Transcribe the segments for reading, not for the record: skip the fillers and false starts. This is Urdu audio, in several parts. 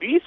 20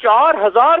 4000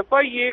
FIA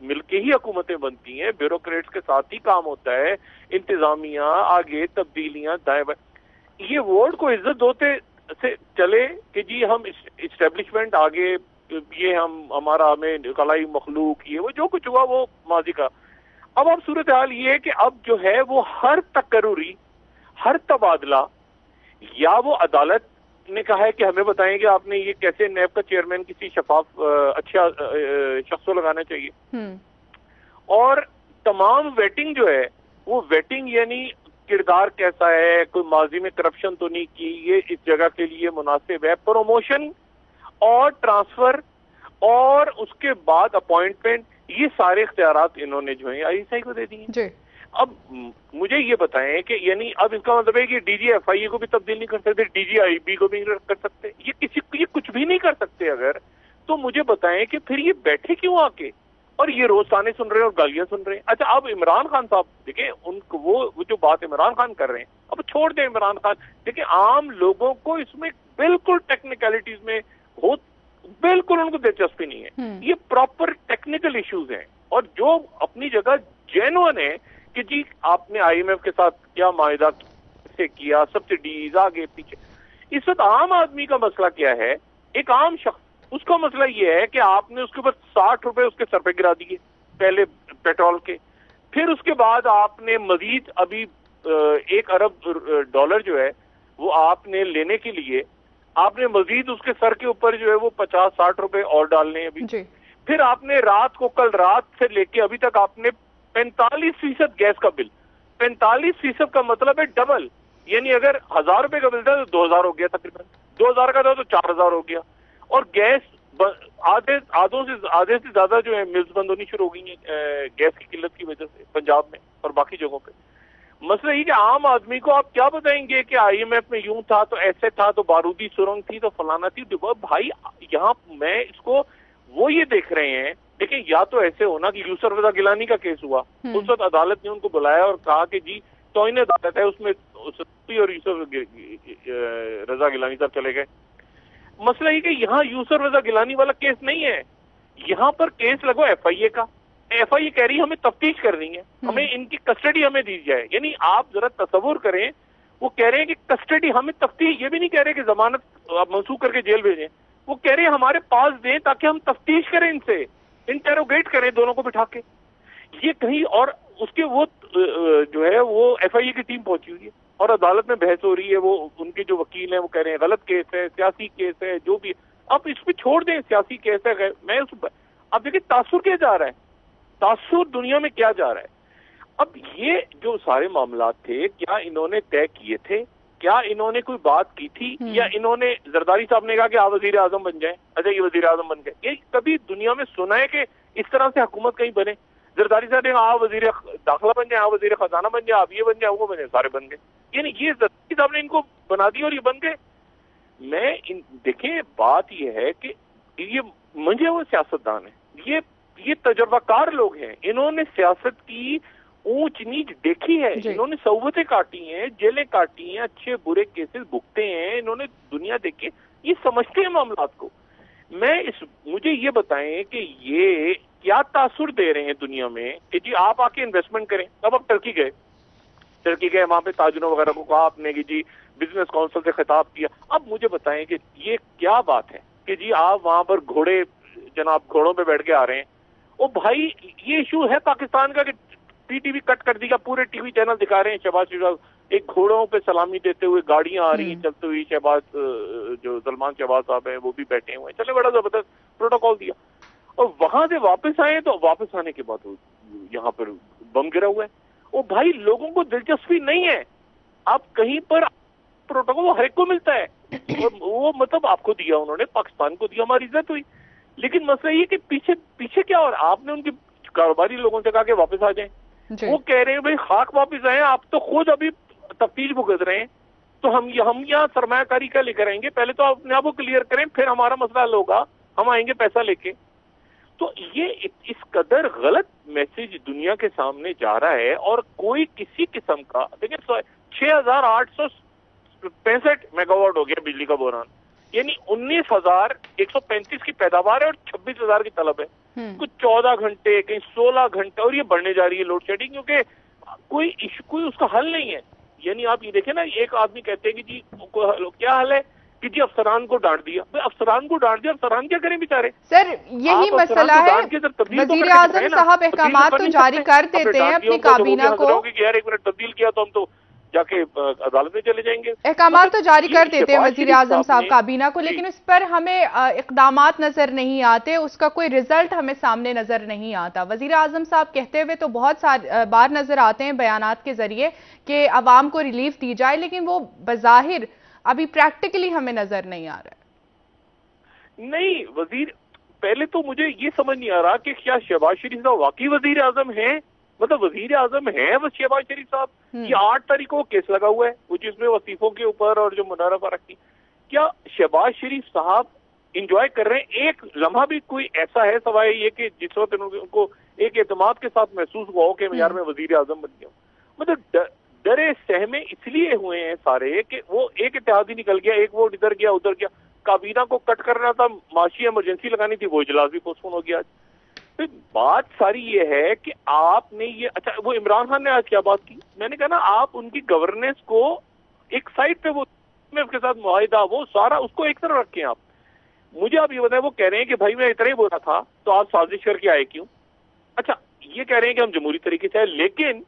مل کے ہی حکومتیں بنتی ہیں, بیوروکریٹس کے ساتھ ہی کام ہوتا ہے, انتظامیہ آگے, تبدیلیاں دائیں بائیں. یہ ورڈ کو عزت ہوتے سے چلے کہ جی ہم اسٹیبلشمنٹ آگے, یہ ہمارا ہمیں کلائی مخلوق, یہ وہ جو کچھ ہوا وہ ماضی کا. اب صورتحال یہ ہے کہ اب جو ہے وہ ہر تقرری, ہر تبادلہ, یا وہ عدالت نے کہا ہے کہ ہمیں بتائیں کہ آپ نے یہ کیسے نیب کا چیئرمین کسی شفاف اچھا شخص کو لگانا چاہیے, اور تمام ویٹنگ جو ہے وہ ویٹنگ یعنی کردار کیسا ہے, کوئی ماضی میں کرپشن تو نہیں کی, یہ اس جگہ کے لیے مناسب ہے, پروموشن اور ٹرانسفر اور اس کے بعد اپوائنٹمنٹ, یہ سارے اختیارات انہوں نے جو ہیں آئی ایس آئی کو دے دیے. اب مجھے یہ بتائیں کہ یعنی اب اس کا مطلب ہے کہ ڈی جی ایف آئی اے کو بھی تبدیل نہیں کر سکتے, ڈی جی آئی بی کو بھی نہیں کر سکتے, یہ کچھ بھی نہیں کر سکتے اگر, تو مجھے بتائیں کہ پھر یہ بیٹھے کیوں آ کے, اور یہ روز تانے سن رہے ہیں اور گالیاں سن رہے ہیں. اچھا اب عمران خان صاحب دیکھیں, ان کو وہ جو بات عمران خان کر رہے ہیں, اب چھوڑ دیں عمران خان, دیکھیں عام لوگوں کو اس میں بالکل ٹیکنیکلٹیز میں ہو, بالکل ان کو دلچسپی نہیں ہے. یہ پراپر ٹیکنیکل ایشوز ہیں, اور جو اپنی جگہ جینوئن ہے کہ جی آپ نے آئی ایم ایف کے ساتھ کیا معاہدہ سے کیا, سبسڈیز آگے پیچھے. اس وقت عام آدمی کا مسئلہ کیا ہے, ایک عام شخص, اس کا مسئلہ یہ ہے کہ آپ نے اس کے اوپر 60 روپے اس کے سر پہ گرا دیے پہلے پیٹرول کے, پھر اس کے بعد آپ نے مزید ابھی $1 ارب جو ہے وہ آپ نے لینے کے لیے آپ نے مزید اس کے سر کے اوپر جو ہے وہ 50-60 روپے اور ڈالنے ابھی. پھر آپ نے رات کو, کل رات سے لے کے ابھی تک آپ نے 45% گیس کا بل, 45% کا مطلب ہے ڈبل, یعنی اگر 1000 روپے کا بل تھا تو 2000 ہو گیا, تقریباً 2000 کا تھا تو 4000 ہو گیا. اور گیس آدھے سے زیادہ جو ہے ملز بند ہونی شروع ہو گئی ہیں گیس کی قلت کی وجہ سے پنجاب میں اور باقی جگہوں پہ. مسئلہ یہ کہ عام آدمی کو آپ کیا بتائیں گے کہ آئی ایم ایف میں یوں تھا تو ایسے تھا تو بارودی سرنگ تھی تو فلانا تھی. بھائی یہاں میں اس کو وہ یہ دیکھ رہے ہیں, دیکھیں یا تو ایسے ہونا کہ یوسف رضا گیلانی کا کیس ہوا, اس وقت عدالت نے ان کو بلایا اور کہا کہ جی توہین عدالت ہے, اس میں اور یوسف رضا گیلانی صاحب چلے گئے. مسئلہ یہ کہ یہاں یوسف رضا گیلانی والا کیس نہیں ہے, یہاں پر کیس لگو ایف آئی اے کا. ایف آئی اے کہہ رہی ہے ہمیں تفتیش کرنی ہے, ہمیں ان کی کسٹڈی ہمیں دی جائے. یعنی آپ ذرا تصور کریں, وہ کہہ رہے ہیں کہ کسٹڈی ہمیں تفتیش, یہ بھی نہیں کہہ رہے کہ ضمانت منسوخ کر کے جیل بھیجیں, وہ کہہ رہے ہیں ہمارے پاس دیں تاکہ ہم تفتیش کریں, ان سے انٹیروگیٹ کریں دونوں کو بٹھا کے. یہ کہیں اور اس کے وہ جو ہے وہ ایف آئی اے کی ٹیم پہنچی ہوئی ہے اور عدالت میں بحث ہو رہی ہے. وہ ان کے جو وکیل ہیں وہ کہہ رہے ہیں غلط کیس ہے, سیاسی کیس ہے, جو بھی. اب اس پہ چھوڑ دیں, سیاسی کیس ہے, میں اب دیکھیں تاثر کیا جا رہا ہے, تاثر دنیا میں کیا جا رہا ہے. اب یہ جو سارے معاملات تھے, کیا انہوں نے طے کیے تھے, کیا انہوں نے کوئی بات کی تھی, یا انہوں نے زرداری صاحب نے کہا کہ آپ وزیر اعظم بن جائیں, اچھا یہ وزیر اعظم بن گئے. یہ کبھی دنیا میں سنا ہے کہ اس طرح سے حکومت کہیں بنے؟ زرداری صاحب نے آپ وزیر داخلہ بن جائیں, آپ وزیر خزانہ بن جائیں, آپ یہ بن جائیں, وہ بن جائیں, سارے بن گئے. یعنی یہ زرداری صاحب نے ان کو بنا دی اور یہ بن گئے. دیکھیں بات یہ ہے کہ یہ مجھے وہ سیاستدان ہیں, یہ تجربہ کار لوگ ہیں, انہوں نے سیاست کی اونچ نیچ دیکھی ہے, انہوں نے صوبتیں کاٹی ہیں, جیلیں کاٹی ہیں, اچھے برے کیسز بھگتے ہیں, انہوں نے دنیا دیکھی, یہ سمجھتے ہیں معاملات کو. مجھے یہ بتائیں کہ یہ کیا تاثر دے رہے ہیں دنیا میں کہ جی آپ آ کے انویسٹمنٹ کریں. اب آپ ٹرکی گئے وہاں پہ تاجروں وغیرہ کو کہا آپ نے کہ جی بزنس کونسل سے خطاب کیا. اب مجھے بتائیں کہ یہ کیا بات ہے کہ جی آپ وہاں پر گھوڑوں پہ بیٹھ کے آ رہے ہیں. او بھائی یہ ایشو ہے پاکستان کا کہ پی ٹی وی کٹ کر دیا, پورے ٹی وی چینل دکھا رہے ہیں شہباز شریف ایک گھوڑوں پہ سلامی دیتے ہوئے, گاڑیاں آ رہی ہیں چلتے ہوئی, جو سلمان شہباز صاحب ہیں وہ بھی بیٹھے ہوئے ہیں, چلے بڑا زبردست پروٹوکول دیا. اور وہاں سے واپس آئے تو واپس آنے کے بعد یہاں پر بم گرا ہوا ہے. وہ بھائی لوگوں کو دلچسپی نہیں ہے, آپ کہیں پر پروٹوکول وہ ہر ایک کو ملتا ہے, وہ مطلب آپ کو دیا انہوں نے, پاکستان کو دیا, ہماری عزت ہوئی. لیکن مسئلہ یہ کہ پیچھے کیا, اور آپ نے ان کے کاروباری لوگوں سے کہا کہ واپس آ جائیں. وہ کہہ رہے ہیں بھائی خاک واپس آئیں, آپ تو خود ابھی تفتیش بھگت رہے ہیں, تو ہم یہاں سرمایہ کاری کا لے کر آئیں گے, پہلے تو آپ اپنے آپ کو کلیئر کریں, پھر ہمارا مسئلہ حل ہوگا, ہم آئیں گے پیسہ لے کے. تو یہ اس قدر غلط میسج دنیا کے سامنے جا رہا ہے, اور کوئی کسی قسم کا, دیکھیں 6865 میگا واٹ ہو گیا بجلی کا بحران, یعنی 19,135 کی پیداوار ہے اور 26,000 کی طلب ہے. کچھ 14 گھنٹے کہیں 16 گھنٹے، اور یہ بڑھنے جا رہی ہے لوڈ شیڈنگ، کیونکہ کوئی اس کا حل نہیں ہے. یعنی آپ یہ دیکھیں نا، ایک آدمی کہتے ہیں کہ جی کیا حل ہے کہ جی افسران کو ڈانٹ دیا. افسران کو ڈانٹ دیا، افسران کیا کریں بیچارے؟ سر یہی مسئلہ ہے. وزیر اعظم صاحب احکامات تو جاری کر دیتے ہیں اپنی کابینہ کو، یار ایک منٹ تبدیل کیا تو ہم تو جا کے عدالت میں چلے جائیں گے. احکامات تو جاری کر دیتے ہیں وزیر اعظم صاحب کابینہ کو، لیکن اس پر ہمیں اقدامات نظر نہیں آتے، اس کا کوئی رزلٹ ہمیں سامنے نظر نہیں آتا. وزیر اعظم صاحب کہتے ہوئے تو بہت بار نظر آتے ہیں بیانات کے ذریعے کہ عوام کو ریلیف دی جائے، لیکن وہ بظاہر ابھی پریکٹیکلی ہمیں نظر نہیں آ رہا ہے. نہیں وزیر، پہلے تو مجھے یہ سمجھ نہیں آ رہا کہ کیا شہباز شریف صاحب واقعی وزیر اعظم ہیں؟ مطلب وزیر اعظم ہیں وہ شہباز شریف صاحب؟ یہ 8 تاریخ کو کیس لگا ہوا ہے وہ جس میں وصیفوں کے اوپر اور جو منارہ فارق کی. کیا شہباز شریف صاحب انجوائے کر رہے ہیں؟ ایک لمحہ بھی کوئی ایسا ہے سوائے یہ کہ جس وقت ان کو ایک اعتماد کے ساتھ محسوس ہوا ہو کہ یار میں وزیر اعظم بن گیا ہوں؟ مطلب ڈرے سہمے اس لیے ہوئے ہیں سارے کہ وہ ایک اتحادی نکل گیا، ایک ووٹ ادھر گیا ادھر گیا. کابینہ کو کٹ کرنا تھا، معاشی ایمرجنسی لگانی تھی، وہ اجلاس بھی پوسٹ پون ہو گیا. بات ساری یہ ہے کہ آپ نے یہ اچھا، وہ عمران خان نے آج کیا بات کی؟ میں نے کہا نا آپ ان کی گورننس کو ایک سائڈ پہ، وہ اس کے ساتھ معاہدہ وہ سارا اس کو ایک طرف رکھیں. آپ مجھے آپ یہ بتائیں، وہ کہہ رہے ہیں کہ بھائی میں اتنا ہی بولا تھا تو آپ سازش کر کے آئے کیوں؟ اچھا یہ کہہ رہے ہیں کہ ہم جمہوری طریقے سے آئے، لیکن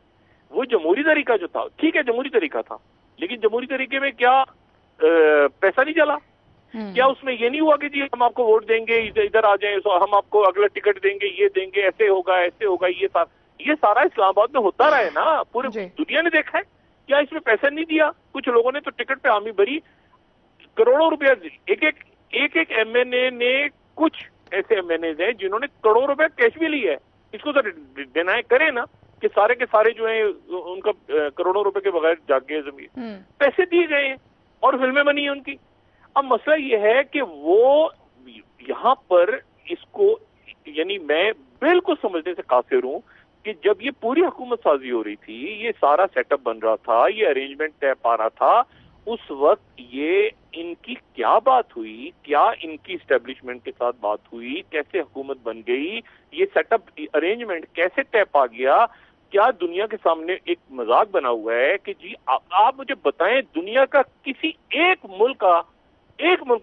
وہ جمہوری طریقہ جو تھا ٹھیک ہے جمہوری طریقہ تھا، لیکن جمہوری طریقے میں کیا پیسہ نہیں چلا؟ کیا اس میں یہ نہیں ہوا کہ جی ہم آپ کو ووٹ دیں گے، ادھر آ جائیں، ہم آپ کو اگلا ٹکٹ دیں گے، یہ دیں گے، ایسے ہوگا ایسے ہوگا، یہ سارا اسلام آباد میں ہوتا رہا ہے نا، پورے دنیا نے دیکھا ہے. کیا اس میں پیسہ نہیں دیا؟ کچھ لوگوں نے تو ٹکٹ پہ حامی بھری، کروڑوں روپیہ ایک ایم این اے نے، کچھ ایسے ایم این اے ہیں جنہوں نے کروڑوں روپے کیش بھی لی ہے. اس کو تو ڈینائی کرے نا کہ سارے کے سارے جو ہیں ان کا کروڑوں روپے کے بغیر جاگ گئے زمین، پیسے دیے گئے ہیں اور فلمیں بنی ہیں ان کی. اب مسئلہ یہ ہے کہ وہ یہاں پر اس کو، یعنی میں بالکل سمجھنے سے قاصر ہوں کہ جب یہ پوری حکومت سازی ہو رہی تھی، یہ سارا سیٹ اپ بن رہا تھا، یہ ارینجمنٹ طے پا رہا تھا، اس وقت یہ ان کی کیا بات ہوئی، کیا ان کی اسٹیبلشمنٹ کے ساتھ بات ہوئی، کیسے حکومت بن گئی، یہ سیٹ اپ ارینجمنٹ کیسے طے پا گیا؟ کیا دنیا کے سامنے ایک مذاق بنا ہوا ہے کہ جی آپ مجھے بتائیں دنیا کا کسی ایک ملک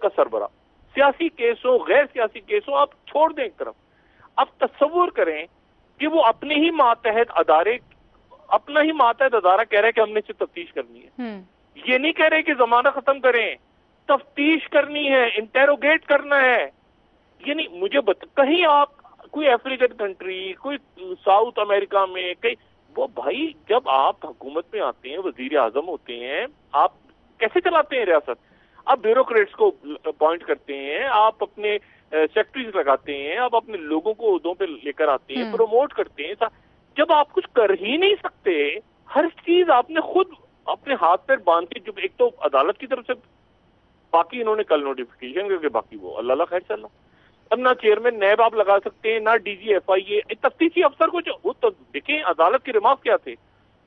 کا سربراہ، سیاسی کیس ہو غیر سیاسی کیس ہو آپ چھوڑ دیں ایک طرف، اب تصور کریں کہ وہ اپنے ہی ماتحت ادارہ کہہ رہے کہ ہم نے اسے تفتیش کرنی ہے. یہ نہیں کہہ رہے کہ زمانہ ختم کریں، تفتیش کرنی ہے، انٹیروگیٹ کرنا ہے. یعنی مجھے کہیں آپ کوئی افریقن کنٹری، کوئی ساؤتھ امریکہ میں کہیں، وہ بھائی جب آپ حکومت میں آتے ہیں، وزیر اعظم ہوتے ہیں، آپ کیسے چلاتے ہیں ریاست؟ آپ بیوروکریٹس کو اپوائنٹ کرتے ہیں، آپ اپنے سیکٹریز لگاتے ہیں، آپ اپنے لوگوں کو عہدوں پہ لے کر آتے ہیں، پروموٹ کرتے ہیں. جب آپ کچھ کر ہی نہیں سکتے، ہر چیز آپ نے خود اپنے ہاتھ پیر باندھ کے، جو ایک تو عدالت کی طرف سے، باقی انہوں نے کل نوٹیفیکیشن کر کے باقی وہ اللہ خیر چل رہا. اب نہ چیئرمین نیب آپ لگا سکتے ہیں، نہ ڈی جی ایف آئی اے تفتیشی افسر کو. وہ تو دیکھیں عدالت کے ریمارک کیا تھے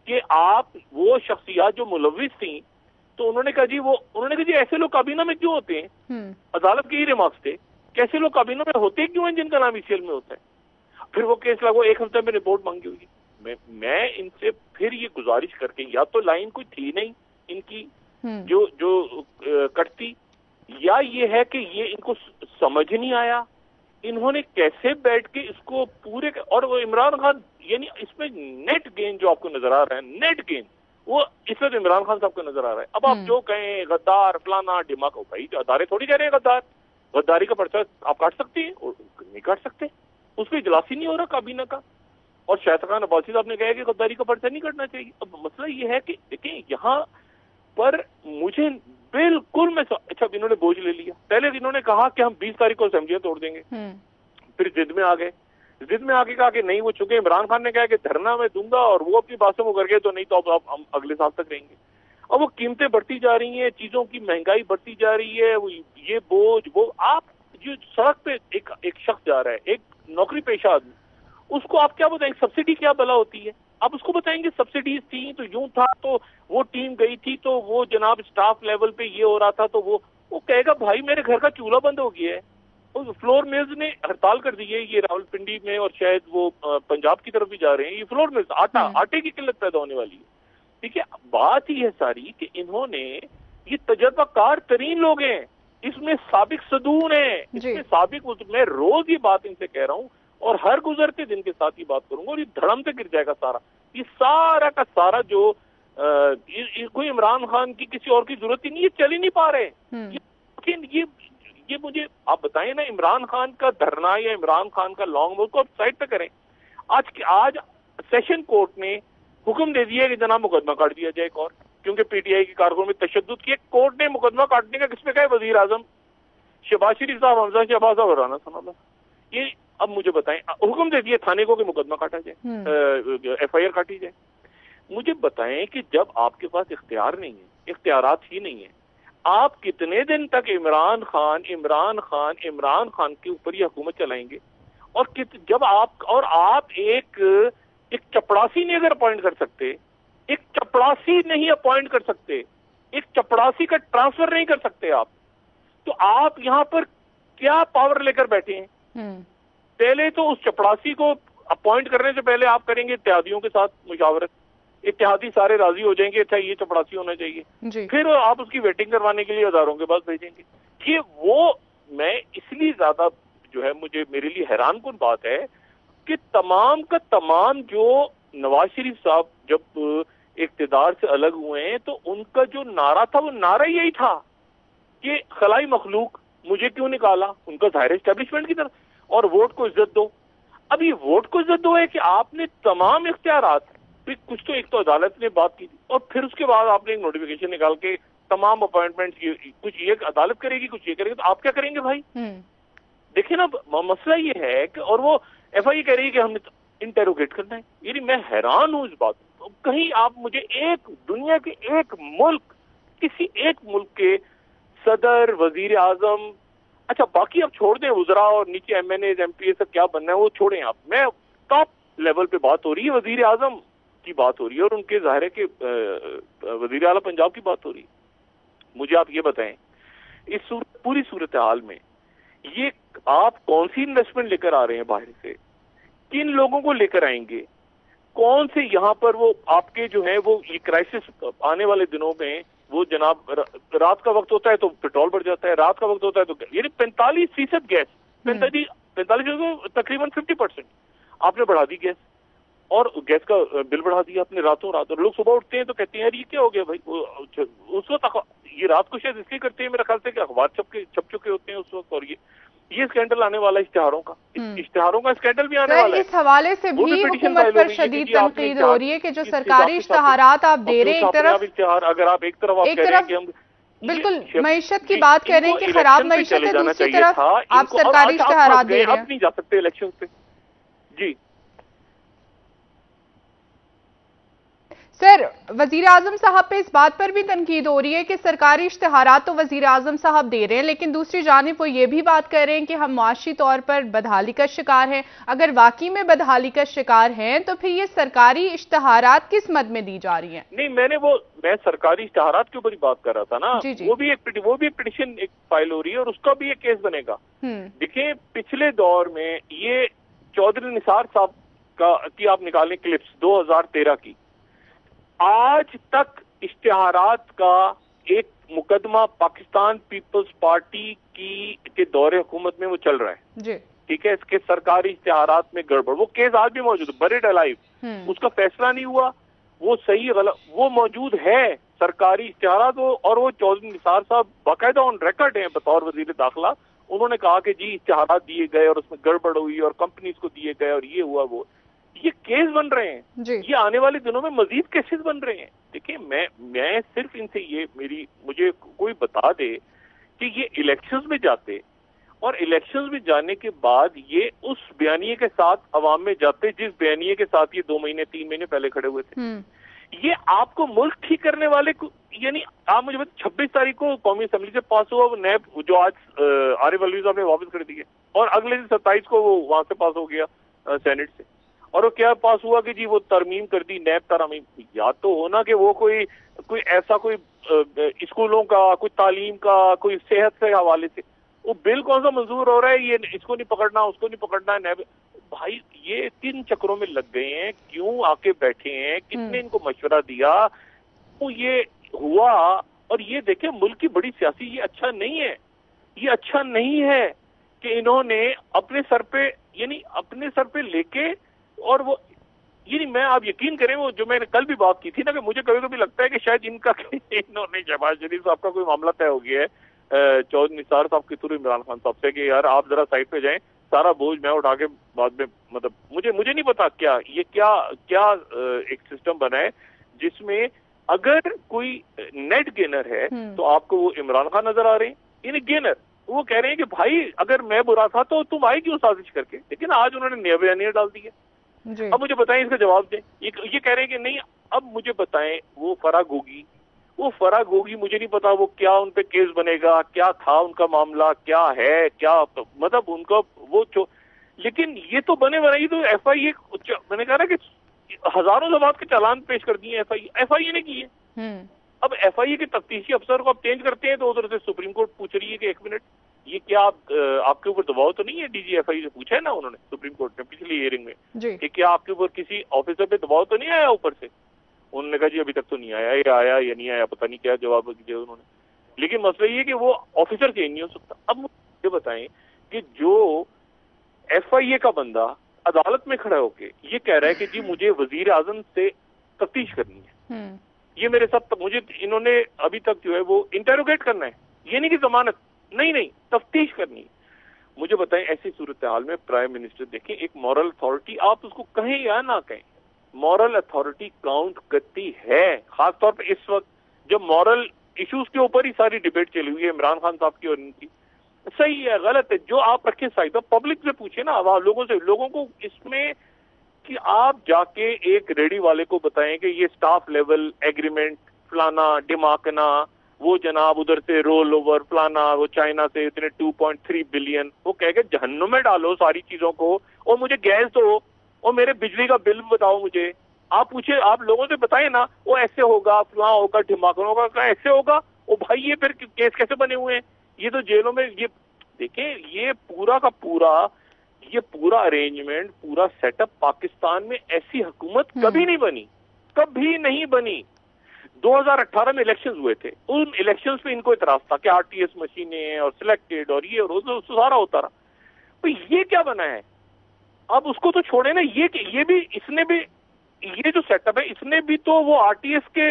کہ آپ وہ شخصیات جو ملوث تھیں، تو انہوں نے کہا جی ایسے لوگ کابینہ میں کیوں ہوتے ہیں؟ عدالت کے ہی ریمارکس تھے کہ ایسے لوگ کابینہ میں ہوتے کیوں ہیں جن کا نام ECL میں ہوتا ہے. پھر وہ کیس لگو، ایک ہفتے میں رپورٹ مانگی ہوئی. میں ان سے پھر یہ گزارش کر کے، یا تو لائن کوئی تھی نہیں ان کی جو کٹتی، یا یہ ہے کہ یہ ان کو سمجھ نہیں آیا انہوں نے کیسے بیٹھ کے اس کو پورے. اور وہ عمران خان، یعنی اس میں نیٹ گین جو آپ کو نظر آ رہا ہے، نیٹ گین وہ اس میں عمران خان صاحب کو نظر آ رہا ہے. اب آپ جو کہیں غدار فلانا ڈماک، بھائی ادارے تھوڑی کہہ رہے ہیں غداری کا پرچہ آپ کاٹ سکتے ہیں؟ نہیں کاٹ سکتے، اس پہ اجلاس ہی نہیں ہو رہا کابینہ کا. اور شاہد خان عباسی صاحب نے کہا کہ غداری کا پرچہ نہیں کرنا چاہیے. اب مسئلہ یہ ہے کہ دیکھیں یہاں پر مجھے بالکل اچھا انہوں نے بوجھ لے لیا. پہلے انہوں نے کہا کہ ہم 20 تاریخ کو اسمبلیاں توڑ دیں گے، پھر ضد میں آ گئے، کہا کہ نہیں وہ چکے. عمران خان نے کہا کہ دھرنا میں دوں گا، اور وہ اپنی باتوں کو کر گئے، تو نہیں تو اب ہم اگلے سال تک رہیں گے. اب وہ قیمتیں بڑھتی جا رہی ہیں، چیزوں کی مہنگائی بڑھتی جا رہی ہے، یہ بوجھ وہ آپ جو سڑک پہ ایک شخص جا رہا ہے، ایک نوکری پیشہ آدمی، اس کو آپ کیا بتائیں گے سبسڈی کیا بلا ہوتی ہے؟ آپ اس کو بتائیں گے سبسڈیز تھیں تو یوں تھا، تو وہ ٹیم گئی تھی، تو وہ جناب اسٹاف لیول پہ یہ ہو رہا تھا، تو وہ کہے گا بھائی میرے گھر کا چولہا بند ہو گیا ہے، فلور ملز نے ہڑتال کر دی ہے, یہ راولپنڈی میں اور شاید وہ پنجاب کی طرف بھی جا رہے ہیں. یہ فلور ملز آٹے کی قلت پیدا ہونے والی ہے. ٹھیک ہے, بات ہی ہے ساری کہ انہوں نے, یہ تجربہ کار ترین لوگ ہیں, اس میں سابق صدور ہیں, اس میں سابق, میں روز یہ بات ان سے کہہ رہا ہوں اور ہر گزرتے دن کے ساتھ یہ بات کروں گا, اور یہ دھڑم سے گر جائے گا سارا. یہ سارا کا سارا جو کوئی عمران خان کی کسی اور کی ضرورت ہی نہیں, یہ چل ہی نہیں پا رہے. یہ مجھے آپ بتائیں نا, عمران خان کا دھرنا یا عمران خان کا لانگ مارچ کو آپ سائڈ پہ کریں. آج سیشن کورٹ نے حکم دے دیا کہ جناب مقدمہ کاٹ دیا جائے ایک اور, کیونکہ پی ٹی آئی کی کارکنوں میں تشدد کیا. کورٹ نے مقدمہ کاٹنے کا کس پہ کہا ہے؟ وزیر اعظم شہباز شریف صاحب, حمزہ شہباز صاحب اور رانا ثناءاللہ. یہ اب مجھے بتائیں, حکم دے دیا تھانے کو کہ مقدمہ کاٹا جائے, ایف آئی آر کاٹی جائے. مجھے بتائیں کہ جب آپ کے پاس اختیار نہیں ہے, اختیارات ہی نہیں ہیں, آپ کتنے دن تک عمران خان کے اوپر یہ حکومت چلائیں گے؟ اور جب آپ ایک چپڑاسی نہیں اگر اپوائنٹ کر سکتے, ایک چپڑاسی نہیں اپوائنٹ کر سکتے, ایک چپڑاسی کا ٹرانسفر نہیں کر سکتے آپ, تو آپ یہاں پر کیا پاور لے کر بیٹھے ہیں؟ پہلے تو اس چپڑاسی کو اپوائنٹ کرنے سے پہلے آپ کریں گے اتحادیوں کے ساتھ مشاورت, اتحادی سارے راضی ہو جائیں گے اچھا یہ چپڑاسی ہونا چاہیے, پھر آپ اس کی ویٹنگ کروانے کے لیے ہزاروں کے پاس بھیجیں گے. یہ وہ میں اس لیے زیادہ جو ہے میرے لیے حیران کن بات ہے کہ تمام کا تمام جو نواز شریف صاحب جب اقتدار سے الگ ہوئے ہیں تو ان کا جو نعرہ تھا وہ نعرہ یہی تھا کہ خلائی مخلوق مجھے کیوں نکالا, ان کا ظاہر اسٹیبلشمنٹ کی طرف, اور ووٹ کو عزت دو. اب یہ ووٹ کو عزت دو ہے کہ آپ نے تمام اختیارات, کچھ تو ایک تو عدالت نے بات کی تھی, اور پھر اس کے بعد آپ نے ایک نوٹیفیکیشن نکال کے تمام اپوائنٹمنٹ, کچھ یہ عدالت کرے گی کچھ یہ کرے گی, تو آپ کیا کریں گے بھائی؟ دیکھیں نا مسئلہ یہ ہے کہ, اور وہ ایف آئی کہہ رہی ہے کہ ہم نے انٹیروگیٹ کرنا ہے. یعنی میں حیران ہوں اس بات. کہیں آپ مجھے ایک دنیا کے ایک ملک, کسی ایک ملک کے صدر, وزیر اعظم, اچھا باقی آپ چھوڑ دیں وزراء اور نیچے M N A M P A سب کیا بننا ہے وہ چھوڑیں آپ, میں ٹاپ لیول پہ بات ہو رہی ہے, وزیر اعظم کی بات ہو رہی ہے اور ان کے ظاہر ہے کہ وزیر اعلیٰ پنجاب کی بات ہو رہی ہے. مجھے آپ یہ بتائیں اس پوری صورتحال میں یہ آپ کون سی انویسٹمنٹ لے کر آ رہے ہیں باہر سے, کن لوگوں کو لے کر آئیں گے, کون سے یہاں پر وہ آپ کے جو ہے وہ یہ کرائسس آنے والے دنوں میں, وہ جناب رات کا وقت ہوتا ہے تو پیٹرول بڑھ جاتا ہے, رات کا وقت ہوتا ہے تو یعنی 45% گیس, 45 تقریباً 50% آپ نے بڑھا دی گیس, اور گیس کا بل بڑھا دیا آپ نے راتوں رات. اور لوگ صبح اٹھتے ہیں تو کہتے ہیں یار یہ کیا ہو گیا بھائی, اس وقت یہ رات کو شاید اس لیے کرتے ہیں میرا خیال سے کہ اخبار چھپ چکے ہوتے ہیں اس وقت, اور یہ اسکینڈل آنے والا اشتہاروں کا اسکینڈل بھی آنے والا ہے. اس حوالے سے بھی حکومت پر شدید تنقید ہو رہی ہے کہ جو سرکاری اشتہارات آپ دے رہے ہیں, ایک طرف اشتہار, اگر آپ ایک طرف آپ کہہ رہے ہیں کہ ہم بالکل معیشت کی بات کر رہے ہیں کہ خراب معیشت ہے, دوسری طرف آپ سرکاری اشتہارات دے رہے ہیں. آپ نہیں جا سکتے الیکشن پہ. جی سر, وزیر اعظم صاحب پہ اس بات پر بھی تنقید ہو رہی ہے کہ سرکاری اشتہارات تو وزیر اعظم صاحب دے رہے ہیں, لیکن دوسری جانب وہ یہ بھی بات کر رہے ہیں کہ ہم معاشی طور پر بدحالی کا شکار ہیں. اگر واقعی میں بدحالی کا شکار ہیں تو پھر یہ سرکاری اشتہارات کس مد میں دی جا رہی ہیں؟ نہیں, میں سرکاری اشتہارات کے اوپر ہی بات کر رہا تھا نا. وہ بھی ایک پٹیشن ایک فائل ہو رہی ہے اور اس کا بھی ایک کیس بنے گا. دیکھیں پچھلے دور میں یہ چودھری نثار صاحب کی آپ نکالیں کلپس 2013 کی, آج تک اشتہارات کا ایک مقدمہ پاکستان پیپلز پارٹی کے دور حکومت میں وہ چل رہا ہے. ٹھیک ہے, اس کے سرکاری اشتہارات میں گڑبڑ, وہ کیس آج بھی موجود ہے, بریڈ الائیو, اس کا فیصلہ نہیں ہوا, وہ صحیح غلط وہ موجود ہے سرکاری اشتہارات. اور وہ چودھری نثار صاحب باقاعدہ آن ریکارڈ ہیں بطور وزیر داخلہ, انہوں نے کہا کہ جی اشتہارات دیے گئے اور اس میں گڑبڑ ہوئی اور کمپنیز کو دیے گئے اور یہ ہوا وہ. یہ کیس بن رہے ہیں, یہ آنے والے دنوں میں مزید کیسز بن رہے ہیں. دیکھیں میں صرف ان سے مجھے کوئی بتا دے کہ یہ الیکشنز میں جاتے اور الیکشنز میں جانے کے بعد یہ اس بیانیے کے ساتھ عوام میں جاتے جس بیانیے کے ساتھ یہ 2 مہینے 3 مہینے پہلے کھڑے ہوئے تھے. یہ آپ کو ملک ٹھیک کرنے والے کو, یعنی آپ مجھے 26 تاریخ کو قومی اسمبلی سے پاس ہوا وہ نیب, جو آج عارف الوی صاحب نے واپس کر دیا, اور اگلے دن 27 کو وہ وہاں سے پاس ہو گیا سینٹ سے. اور وہ کیا پاس ہوا کہ جی وہ ترمیم کر دی, نیب ترمیم. یا تو ہونا کہ وہ کوئی ایسا کوئی اسکولوں کا, کوئی تعلیم کا, کوئی صحت کے حوالے سے, وہ بل کون سا منظور ہو رہا ہے, یہ اس کو نہیں پکڑنا, اس کو نہیں پکڑنا ہے. بھائی یہ 3 چکروں میں لگ گئے ہیں, کیوں آ کے بیٹھے ہیں, کس نے ان کو مشورہ دیا, تو یہ ہوا. اور یہ دیکھیں ملک کی بڑی سیاسی, یہ اچھا نہیں ہے, یہ اچھا نہیں ہے کہ انہوں نے اپنے سر پہ, یعنی اپنے سر پہ لے کے, اور وہ یعنی میں آپ یقین کریں وہ جو میں نے کل بھی بات کی تھی نا, کہ مجھے کبھی کبھی لگتا ہے کہ شاید ان کا انہوں نے شہباز شریف صاحب کا کوئی معاملہ طے ہو گیا ہے چودھری نثار صاحب کے تھرو عمران خان صاحب سے, کہ یار آپ ذرا سائڈ پہ جائیں, سارا بوجھ میں اٹھا کے بعد میں, مطلب مجھے نہیں پتا کیا یہ کیا ایک سسٹم بنا ہے جس میں اگر کوئی نیٹ گینر ہے تو آپ کو وہ عمران خان نظر آ رہے ہیں, یعنی گینر وہ کہہ رہے ہیں کہ بھائی اگر میں برا تھا تو تم آئی کیوں سازش کر کے, لیکن آج انہوں نے نیا بیانیہ ڈال دی ہے. اب مجھے بتائیں اس کا جواب دیں. یہ کہہ رہے ہیں کہ نہیں, اب مجھے بتائیں وہ فرا گوگی مجھے نہیں پتا وہ کیا ان پہ کیس بنے گا, کیا تھا ان کا معاملہ, کیا ہے, کیا مطلب ان کا وہ لیکن یہ تو بنے بنائی تو ایف آئی اے, میں نے کہا نا کہ ہزاروں زبان کے چالان پیش کر دیے ایف آئی اے نے کیے. اب ایف آئی اے کے تفتیشی افسر کو آپ چینج کرتے ہیں تو ادھر سے سپریم کورٹ پوچھ رہی ہے کہ 1 منٹ یہ کیا آپ کے اوپر دباؤ تو نہیں ہے, ڈی جی ایف آئی سے پوچھا ہے نا انہوں نے سپریم کورٹ نے پچھلی ہیئرنگ میں کہ کیا آپ کے اوپر کسی آفیسر پہ دباؤ تو نہیں آیا اوپر سے. انہوں نے کہا جی ابھی تک تو نہیں آیا, یا آیا یا نہیں آیا پتہ نہیں کیا جواب دیا انہوں نے, لیکن مسئلہ یہ کہ وہ آفیسر چینج نہیں ہو سکتا. اب مجھے بتائیں کہ جو ایف آئی اے کا بندہ عدالت میں کھڑا ہو کے یہ کہہ رہا ہے کہ جی مجھے وزیر اعظم سے تفتیش کرنی ہے, یہ میرے ساتھ مجھے انہوں نے ابھی تک جو ہے وہ انٹروگیٹ کرنا ہے, یہ نہیں کہ ضمانت, نہیں تفتیش کرنی ہے. مجھے بتائیں ایسی صورتحال میں پرائم منسٹر دیکھیں, ایک مورل اتھارٹی آپ اس کو کہیں یا نہ کہیں, مورل اتھارٹی کاؤنٹ کرتی ہے, خاص طور پہ اس وقت جب مورل ایشوز کے اوپر ہی ساری ڈیبیٹ چلی ہوئی ہے عمران خان صاحب کی اور ان کی. صحیح ہے غلط ہے جو آپ رکھیں سائڈ, پبلک سے پوچھیں نا, لوگوں سے, لوگوں کو اس میں کہ آپ جا کے ایک ریڈی والے کو بتائیں کہ یہ سٹاف لیول ایگریمنٹ فلانا ڈیماکنا, وہ جناب ادھر سے رول اوور فلانا, وہ چائنا سے اتنے 2.3 بلین, وہ کہہ کے جہنم میں ڈالو ساری چیزوں کو, اور مجھے گیس دو, اور میرے بجلی کا بل بتاؤ مجھے. آپ پوچھیں, آپ لوگوں سے بتائیں نا, وہ ایسے ہوگا فلاں ہوگا ڈھماکن ہوگا, ایسے ہوگا, وہ بھائی یہ پھر کیس کیسے بنے ہوئے ہیں, یہ تو جیلوں میں. یہ دیکھیں یہ پورا کا پورا یہ پورا ارینجمنٹ, پورا سیٹ اپ پاکستان میں ایسی حکومت کبھی نہیں بنی. 2018 میں الیکشنز ہوئے تھے, ان الیکشنز پہ ان کو اعتراض تھا کہ آر ٹی ایس مشینیں اور سلیکٹڈ اور یہ اور سارا ہوتا رہا. تو یہ کیا بنا ہے, اب اس کو تو چھوڑے نا, یہ بھی اس نے بھی یہ جو سیٹ اپ ہے اس نے بھی تو وہ آر ٹی ایس کے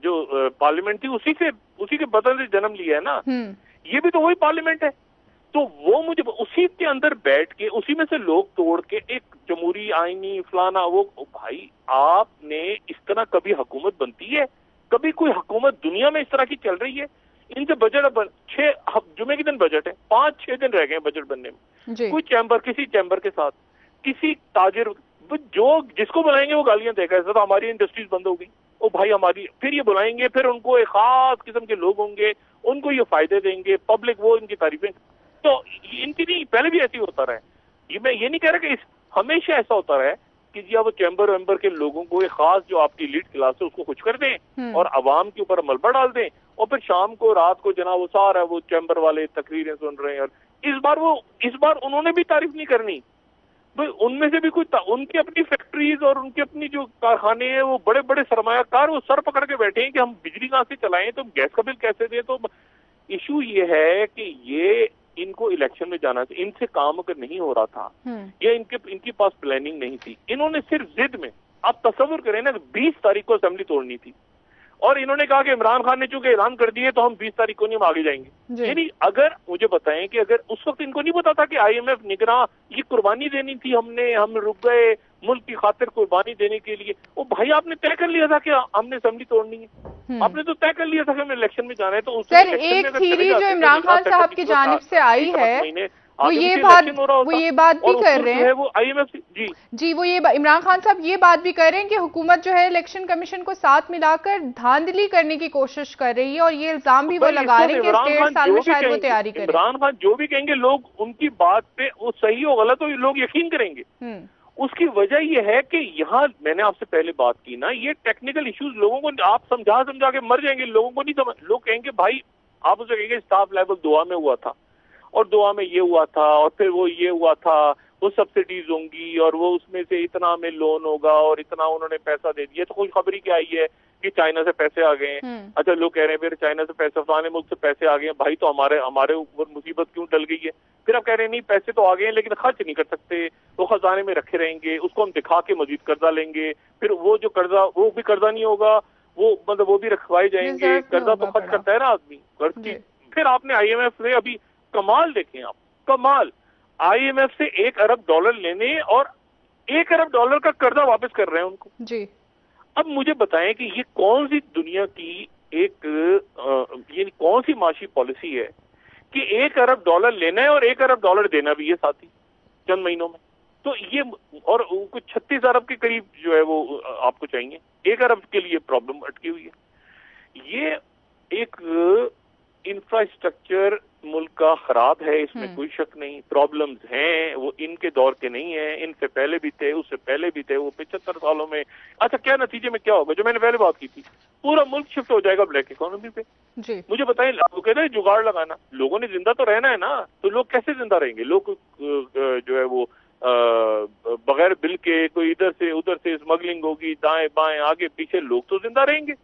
جو پارلیمنٹ تھی اسی کے بدل سے جنم لیا ہے نا, یہ بھی تو وہی پارلیمنٹ ہے. تو وہ مجھے اسی کے اندر بیٹھ کے اسی میں سے لوگ توڑ کے ایک جمہوری آئینی فلانا, وہ بھائی آپ نے اس طرح کبھی حکومت بنتی ہے, کبھی کوئی حکومت دنیا میں اس طرح کی چل رہی ہے. ان سے بجٹ 6 جمعے کے دن بجٹ ہے, 5-6 دن رہ گئے ہیں بجٹ بننے میں. کوئی چیمبر, کسی چیمبر کے ساتھ کسی تاجر جو جس کو بلائیں گے وہ گالیاں دے گا, ایسا تو ہماری انڈسٹریز بند ہو گئی, او بھائی ہماری, پھر یہ بلائیں گے, پھر ان کو ایک خاص قسم کے لوگ ہوں گے, ان کو یہ فائدے دیں گے, پبلک وہ ان کی تعریفیں. تو ان کی نہیں, پہلے بھی ایسی ہوتا رہا ہے. میں یہ نہیں کہہ رہا کہ ہمیشہ ایسا ہوتا رہا ہے کہ جی آپ وہ چیمبر ویمبر کے لوگوں کو ایک خاص جو آپ کی لیڈ کلاس ہے اس کو خوش کر دیں اور عوام کے اوپر ملبہ ڈال دیں, اور پھر شام کو رات کو جناب وہ سارا وہ چیمبر والے تقریریں سن رہے ہیں. اور اس بار انہوں نے بھی تعریف نہیں کرنی, ان میں سے بھی کوئی ان کی اپنی فیکٹریز اور ان کی اپنی جو کارخانے ہیں وہ بڑے بڑے سرمایہ کار وہ سر پکڑ کے بیٹھے ہیں کہ ہم بجلی کہاں سے چلائیں, تو گیس کا بل کیسے دیں. تو ایشو یہ ہے کہ یہ ان کو الیکشن میں جانا تھا, ان سے کام اگر نہیں ہو رہا تھا یا ان کے پاس پلاننگ نہیں تھی, انہوں نے صرف ضد میں, آپ تصور کریں نا 20 تاریخ کو اسمبلی توڑنی تھی اور انہوں نے کہا کہ عمران خان نے چونکہ اعلان کر دیے تو ہم 20 تاریخ کو نہیں ہم آگے جائیں گے. یعنی اگر مجھے بتائیں کہ اگر اس وقت ان کو نہیں پتا تھا کہ آئی ایم ایف نگراں یہ قربانی دینی تھی, ہم رک گئے ملک کی خاطر قربانی دینے کے لیے. وہ بھائی آپ نے طے کر لیا تھا کہ ہم نے اسمبلی توڑنی ہے, آپ نے تو طے کر لیا تھا کہ ہمیں الیکشن میں جانا ہے. تو سر ایک تھیری جو عمران خان صاحب کی جانب سے آئی ہے وہ یہ بات بھی کر رہے ہیں, وہ آئی ایم ایف جی وہ یہ عمران خان صاحب یہ بات بھی کر رہے ہیں کہ حکومت جو ہے الیکشن کمیشن کو ساتھ ملا کر دھاندلی کرنے کی کوشش کر رہی ہے, اور یہ الزام بھی وہ لگا رہے ہیں کہ 1.5 سال میں شاید وہ تیاری کریں. عمران خان جو بھی کہیں گے لوگ ان کی بات پہ وہ صحیح ہو غلط ہو لوگ یقین کریں گے. اس کی وجہ یہ ہے کہ یہاں میں نے آپ سے پہلے بات کی نا, یہ ٹیکنیکل ایشوز لوگوں کو آپ سمجھا کے مر جائیں گے, لوگوں کو نہیں سمجھ, لوگ کہیں گے بھائی آپ اسے کہیں گے اسٹاف لیول دعا میں ہوا تھا, اور دعا میں یہ ہوا تھا اور پھر وہ یہ ہوا تھا, وہ سبسڈیز ہوں گی اور وہ اس میں سے اتنا ہمیں لون ہوگا اور اتنا انہوں نے پیسہ دے دیا. تو کوئی خبری کیا آئی ہے کہ چائنا سے پیسے آ گئے ہیں. اچھا لوگ کہہ رہے ہیں پھر چائنا سے پیسے, فلانے ملک سے پیسے آ گئے ہیں, بھائی تو ہمارے اوپر مصیبت کیوں ڈل گئی ہے؟ پھر آپ کہہ رہے ہیں نہیں پیسے تو آ گئے ہیں لیکن خرچ نہیں کر سکتے, وہ خزانے میں رکھے رہیں گے, اس کو ہم دکھا کے مزید قرضہ لیں گے, پھر وہ جو قرضہ وہ بھی قرضہ نہیں ہوگا, وہ مطلب وہ بھی رکھوائے جائیں گے. قرضہ تو خرچ کرتا ہے نا آدمی, قرض کی. پھر آپ نے آئی ایم ایف سے ابھی کمال دیکھیں, آپ کمال آئی ایم ایف سے $1 ارب لینے اور $1 ارب کا قرضہ واپس کر رہے ہیں ان کو. جی اب مجھے بتائیں کہ یہ کون سی دنیا کی ایک یعنی کون سی معاشی پالیسی ہے کہ $1 ارب لینا ہے اور $1 ارب دینا بھی ہے ساتھ ہی چند مہینوں میں. تو یہ اور کچھ 36 ارب کے قریب جو ہے وہ آپ کو چاہیے, 1 ارب کے لیے پرابلم اٹکی ہوئی ہے. یہ ایک انفراسٹرکچر ملک کا خراب ہے, اس میں کوئی شک نہیں. پرابلمز ہیں, وہ ان کے دور کے نہیں ہیں, ان سے پہلے بھی تھے, اس سے پہلے بھی تھے, وہ 75 سالوں میں. اچھا کیا نتیجے میں کیا ہوگا, جو میں نے پہلے بات کی تھی, پورا ملک شفٹ ہو جائے گا بلیک اکانومی پہ. جی مجھے بتائیں, وہ کہتے ہیں جگاڑ لگانا, لوگوں نے زندہ تو رہنا ہے نا, تو لوگ کیسے زندہ رہیں گے؟ لوگ جو ہے وہ بغیر بل کے کوئی ادھر سے ادھر سے اسمگلنگ ہوگی, دائیں بائیں آگے پیچھے, لوگ تو زندہ رہیں گے.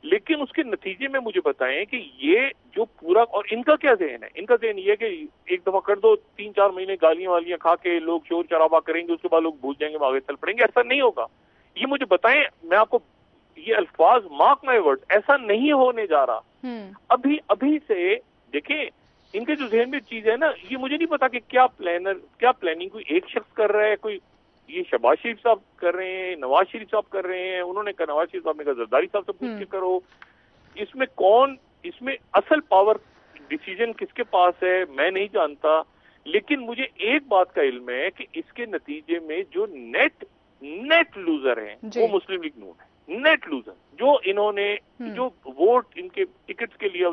لیکن اس کے نتیجے میں مجھے بتائیں کہ یہ جو پورا, اور ان کا کیا ذہن ہے, ان کا ذہن یہ ہے کہ ایک دفعہ کر دو, 3-4 مہینے گالیاں والیاں کھا کے لوگ شور شرابہ کریں گے, اس کے بعد لوگ بھول جائیں گے, آگے چل پڑیں گے. ایسا نہیں ہوگا. یہ مجھے بتائیں, میں آپ کو یہ الفاظ مارک مائی ورڈ, ایسا نہیں ہونے جا رہا. ابھی سے دیکھیں ان کے جو ذہن میں چیز ہے نا, یہ مجھے نہیں پتا کہ کیا پلاننگ کوئی ایک شخص کر رہا ہے, کوئی یہ شہباز شریف صاحب کر رہے ہیں, نواز شریف صاحب کر رہے ہیں. انہوں نے کہا, نواز شریف صاحب نے کہا زرداری صاحب سے پوچھ کے کرو. اس میں کون, اس میں اصل پاور ڈیسیجن کس کے پاس ہے میں نہیں جانتا. لیکن مجھے ایک بات کا علم ہے کہ اس کے نتیجے میں جو نیٹ لوزر ہیں وہ مسلم لیگ نون ہے. نیٹ لوزر جو انہوں نے جو ووٹ ان کے ٹکٹس کے لیے,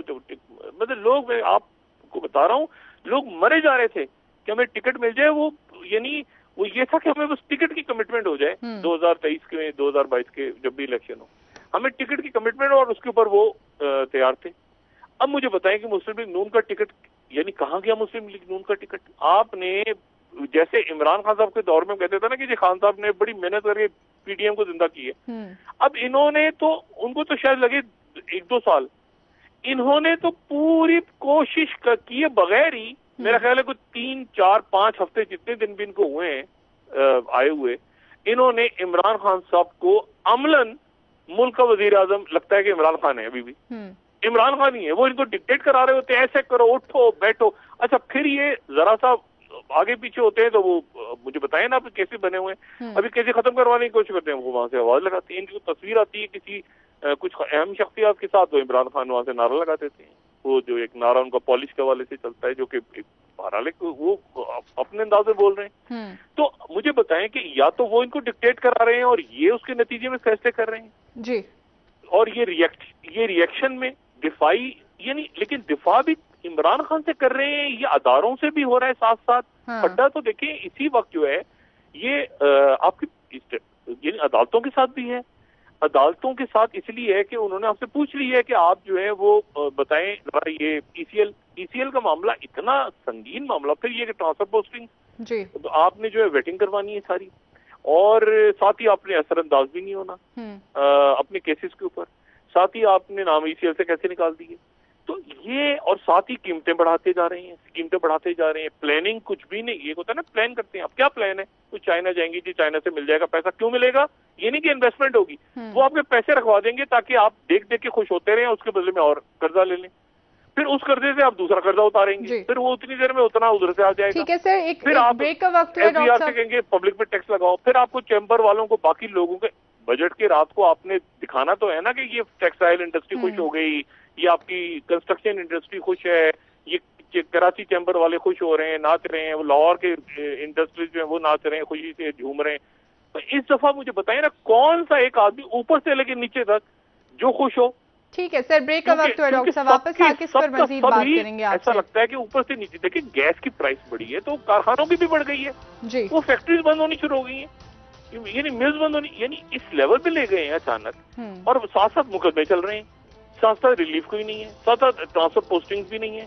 مطلب لوگ, میں آپ کو بتا رہا ہوں, لوگ مرے جا رہے تھے کہ ہمیں ٹکٹ مل جائے. وہ یعنی وہ یہ تھا کہ ہمیں بس ٹکٹ کی کمٹمنٹ ہو جائے 2023 کے 2022 کے جب بھی الیکشن ہو, ہمیں ٹکٹ کی کمٹمنٹ, اور اس کے اوپر وہ تیار تھے. اب مجھے بتائیں کہ مسلم لیگ نون کا ٹکٹ یعنی کہاں گیا مسلم لیگ نون کا ٹکٹ؟ آپ نے جیسے عمران خان صاحب کے دور میں کہتے تھے نا کہ جی خان صاحب نے بڑی محنت کر کے پی ڈی ایم کو زندہ کی ہے, اب انہوں نے تو, ان کو تو شاید لگے 1-2 سال, انہوں نے تو پوری کوشش کیے بغیر ہی, میرا خیال ہے کوئی 3-4-5 ہفتے جتنے دن بھی ان کو ہوئے ہیں آئے ہوئے, انہوں نے عمران خان صاحب کو عملاً ملک کا وزیر اعظم لگتا ہے کہ عمران خان ہے, ابھی بھی عمران خان ہی ہے. وہ ان کو ڈکٹیٹ کرا رہے ہوتے ہیں, ایسے کرو, اٹھو بیٹھو. اچھا پھر یہ ذرا سا آگے پیچھے ہوتے ہیں تو وہ مجھے بتائیں نا آپ کیسے بنے ہوئے ہیں. ابھی کیسے ختم کروانے کی کوشش کرتے ہیں, وہ وہاں سے آواز لگاتے ہیں, ان کی تصویر آتی ہے کسی کچھ اہم شخصیات کے ساتھ, وہ عمران خان وہاں سے نعرہ لگا دیتے ہیں. وہ جو ایک نعرہ ان کا پالش کے حوالے سے چلتا ہے, جو کہ بہرحال وہ اپنے انداز میں بول رہے ہیں. تو مجھے بتائیں کہ یا تو وہ ان کو ڈکٹیٹ کرا رہے ہیں اور یہ اس کے نتیجے میں فیصلے کر رہے ہیں جی, اور یہ ریئیکشن میں دفاعی, یعنی لیکن دفاع بھی عمران خان سے کر رہے ہیں, یہ اداروں سے بھی ہو رہا ہے ساتھ ساتھ. پھڈا تو دیکھیں اسی وقت جو ہے یہ آپ کی یعنی عدالتوں کے ساتھ بھی ہے. عدالتوں کے ساتھ اس لیے ہے کہ انہوں نے آپ سے پوچھ لی ہے کہ آپ جو ہے وہ بتائیں یہ ای سی ایل کا معاملہ اتنا سنگین معاملہ, پھر یہ کہ ٹرانسفر پوسٹنگ جی, تو آپ نے جو ہے ویٹنگ کروانی ہے ساری, اور ساتھ ہی آپ نے اثر انداز بھی نہیں ہونا اپنے کیسز کے اوپر, ساتھ ہی آپ نے نام ای سی ایل سے کیسے نکال دیے. تو یہ, اور ساتھ ہی قیمتیں بڑھاتے جا رہے ہیں, قیمتیں بڑھاتے جا رہے ہیں. پلاننگ کچھ بھی نہیں, یہ ہوتا ہے نا پلان کرتے ہیں. اب کیا پلان ہے, کچھ چائنا جائیں گی جی, چائنا سے مل جائے گا پیسہ. کیوں ملے گا؟ یہ نہیں کہ انویسٹمنٹ ہوگی, وہ آپ کے پیسے رکھوا دیں گے تاکہ آپ دیکھ دیکھ کے خوش ہوتے رہیں, اس کے بدلے میں اور قرضہ لے لیں, پھر اس قرضے سے آپ دوسرا قرضہ اتاریں گے, پھر وہ اتنی دیر میں اتنا ادھر سے آ جائے گا. پھر آپ بریک کا وقت ہے, ایف بی آر سے کہیں گے پبلک پہ ٹیکس لگاؤ, پھر آپ کو چیمبر والوں کو, باقی لوگوں کے بجٹ کے رات کو آپ نے دکھانا تو ہے نا کہ یہ ٹیکسٹائل انڈسٹری خوش ہو گئی, یہ آپ کی کنسٹرکشن انڈسٹری خوش ہے, یہ کراچی چیمبر والے خوش ہو رہے ہیں, ناچ رہے ہیں, وہ لاہور کے انڈسٹریز جو ہیں وہ ناچ رہے ہیں, خوشی سے جھوم رہے ہیں. تو اس دفعہ مجھے بتائیں نا کون سا ایک آدمی اوپر سے لے کے نیچے تک جو خوش ہو. ٹھیک ہے سر, بریک کا وقت ہے ڈاکٹر صاحب, واپس آ کے اس پر مزید بات کریں گے. ایسا لگتا ہے کہ اوپر سے نیچے دیکھیں گیس کی پرائس بڑھی ہے تو کارخانوں کی بھی بڑھ گئی ہے جی, وہ فیکٹریز بند ہونی شروع ہو گئی ہیں, یعنی ملز بند ہونی, یعنی اس لیول پہ لے گئے ہیں اچانک, اور ساتھ ساتھ مقدمے چل رہے ہیں, ساتھ ساتھ ریلیف کوئی نہیں ہے, ساتھ ساتھ ٹرانسفر پوسٹنگ بھی نہیں ہے.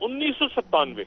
1997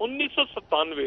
1997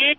1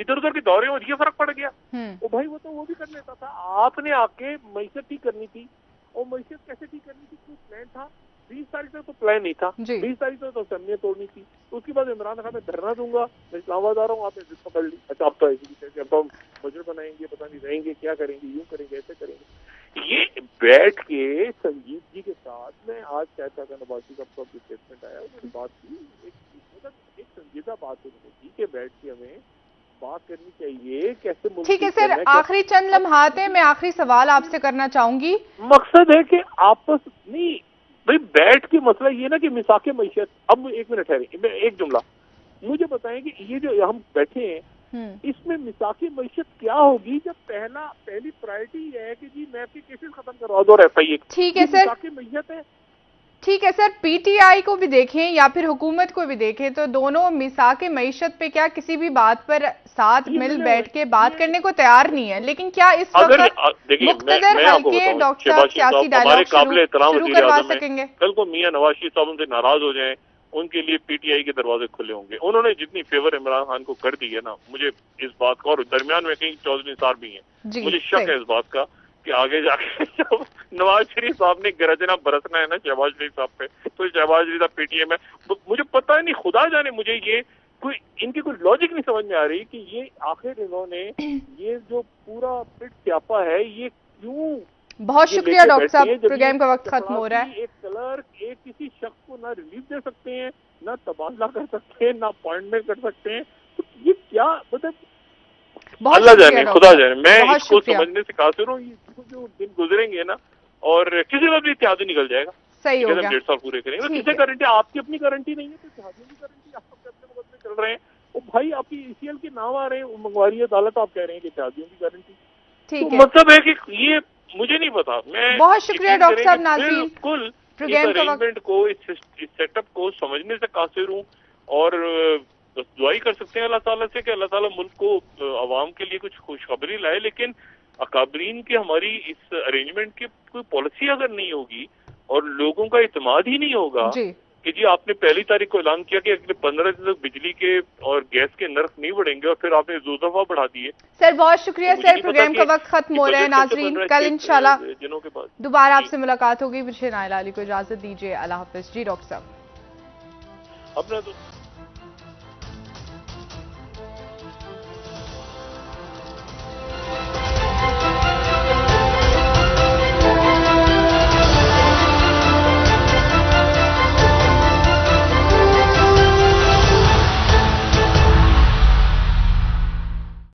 ادھر ادھر کے دورے اور یہ فرق پڑ گیا. وہ بھائی وہ بھی کر لیتا تھا. آپ نے آ کے معیشت ٹھیک کرنی تھی, اور معیشت کیسے ٹھیک کرنی تھی؟ کوئی پلان تھا؟ 20 تاریخ تک تو پلان نہیں تھا. 20 تاریخ تک تو اسمبلیاں توڑنی تھی. اس کے بعد عمران خان میں دھرنا دوں گا, میں اسلام آباد آ رہا ہوں, آپ نے ضد پکڑ لی. اچھا اب تو ایسی اب تو ہم بجٹ بنائیں گے, پتہ نہیں رہیں گے کیا کریں گے, یوں کریں گے ایسے کریں گے. یہ بیٹھ کے سنجیدگی کے ساتھ میں آج کہتا تھا نواز شریف کا اسٹیٹمنٹ آیا, انہوں نے بات کی, ایک سنجیدہ بات انہوں نے کی کہ بیٹھ کے ہمیں بات کرنی چاہیے کیسے. ٹھیک ہے سر, آخری چند لمحات ہیں, میں آخری سوال آپ سے کرنا چاہوں گی. مقصد ہے کہ آپس نہیں بھائی بیٹھ کے مسئلہ یہ نا کہ مساق معیشت. اب ایک منٹ ٹھہریں, ایک جملہ مجھے بتائیں کہ یہ جو ہم بیٹھے ہیں اس میں مساق معیشت کیا ہوگی جب پہلی پرائرٹی یہ ہے کہ جی نیب کے کیسز ختم کروا دو اور ایف آئی اے. ٹھیک ہے سر, مساق معیشت ہے. ٹھیک ہے سر, پی ٹی آئی کو بھی دیکھیں یا پھر حکومت کو بھی دیکھیں تو دونوں مساق معیشت پہ کیا کسی بھی بات پر ساتھ مل بیٹھ کے بات کرنے کو تیار نہیں ہے. لیکن کیا اس وقت مقتدر حلقے ڈاکٹر صاحب سیاسی ڈائلاگ شروع کروا سکیں گے؟ کل کو میاں نواز شریف صاحب ان سے ناراض ہو جائیں, ان کے لیے پی ٹی آئی کے دروازے کھلے ہوں گے. انہوں نے جتنی فیور عمران خان کو کر دی ہے نا, مجھے اس بات کا, اور درمیان میں کہیں چودھری نثار بھی ہیں, مجھے شک ہے اس بات کا کہ آگے جا کے نواز شریف صاحب نے گرجنا برسنا ہے نا شہباز شریف صاحب پہ, تو شہباز شریف صاحب پی ٹی اے میں, مجھے پتہ ہی نہیں, خدا جانے مجھے یہ کوئی ان کی کوئی لاجک نہیں سمجھ میں آ رہی کہ یہ آخر انہوں نے یہ جو پورا پٹ سیاپا ہے یہ کیوں. بہت شکریہ ڈاکٹر صاحب, پروگرام کا وقت ختم ہو رہا ہے. ایک کلرک ایک کسی شخص کو نہ ریلیف دے سکتے ہیں, نہ تبادلہ کر سکتے ہیں, نہ اپوائنٹمنٹ کر سکتے ہیں, تو یہ کیا مطلب اللہ جانے خدا جانے. میں اس کو سمجھنے سے قاصر ہوں. یہ جو دن گزریں گے نا اور کسی وقت بھی اتحادی نکل جائے گا. صحیح ہو گیا, 1.5 سال پورے کریں گے. کسی گارنٹی, آپ کی اپنی گارنٹی نہیں ہے تو اتحادیوں کی گارنٹی, آپ اپنے وقت میں چل رہے ہیں. وہ بھائی آپ کی ای سی ایل کے نام آ رہے ہیں, منگواری عدالت, آپ کہہ رہے ہیں کہ اتحادیوں کی گارنٹی. تو مطلب ہے کہ یہ مجھے نہیں پتا. میں بہت شکریہ ڈاکٹر صاحب. ناظرین بالکل اس ارینجمنٹ کو, اس سیٹ اپ کو سمجھنے سے قاصر ہوں, اور دعائی کر سکتے ہیں اللہ تعالیٰ سے کہ اللہ تعالیٰ ملک کو عوام کے لیے کچھ خوشخبری لائے. لیکن اکابرین کی ہماری اس ارینجمنٹ کی کوئی پالیسی اگر نہیں ہوگی اور لوگوں کا اعتماد ہی نہیں ہوگا کہ جی آپ نے 1 تاریخ کو اعلان کیا کہ اگلے 15 دن تک بجلی کے اور گیس کے نرخ نہیں بڑھیں گے, اور پھر آپ نے 2 دفعہ بڑھا دیے. سر بہت شکریہ سر, پروگرام کا وقت ختم ہو رہا ہے. ناظرین کل انشاءاللہ دوبارہ آپ سے ملاقات ہوگی. مجھے نائلہ علی کو اجازت دیجیے, اللہ حافظ. جی ڈاکٹر صاحب, اپنا